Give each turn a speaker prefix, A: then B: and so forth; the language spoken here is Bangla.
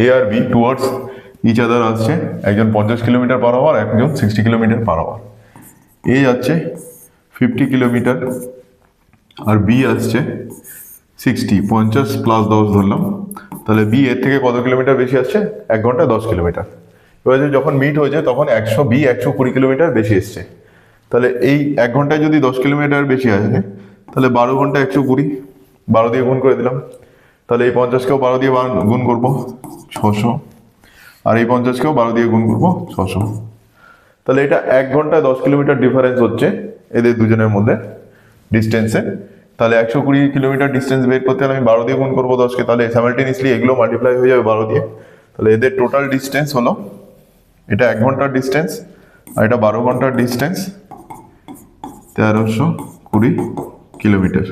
A: এ আর বি টুয়ার্ডস ইচ আদার আসছে, একজন 50 কিলোমিটার পার আওয়ার, একজন 60 কিলোমিটার পার আওয়ার। এ যাচ্ছে 50 কিলোমিটার আর বি আসছে 60, 50 প্লাস 10 ধরলাম, তাহলে বি এর থেকে কত কিলোমিটার বেশি আসছে? 1 ঘন্টা 10 কিলোমিটার। এবার যখন মিট হয়েছে তখন 120 কিলোমিটার বেশি এসছে। তাহলে এই 1 ঘন্টায় যদি 10 কিলোমিটার বেশি আসে, তাহলে 12 ঘন্টা 120, 12 দিয়ে গুণ করে দিলাম। তাহলে এই 50কেও 12 দিয়ে গুণ করবো, 600, আর এই 50কেও 12 দিয়ে গুণ করবো, 600। তাহলে এটা 1 ঘন্টায় 10 কিলোমিটার ডিফারেন্স হচ্ছে এদের দুজনের মধ্যে ডিস্টেন্সে। তাহলে 120 কিলোমিটার ডিস্টেন্স বের করতে হলে আমি 12 দিয়ে গুণ করবো 10কে, তাহলে সাইমালটেনিয়াসলি এগুলো মাল্টিপ্লাই হয়ে যাবে 12 দিয়ে। তাহলে এদের টোটাল ডিস্টেন্স হলো, এটা 1 ঘন্টার ডিস্টেন্স আর এটা 12 ঘন্টার ডিস্টেন্স, 1320 কিলোমিটার।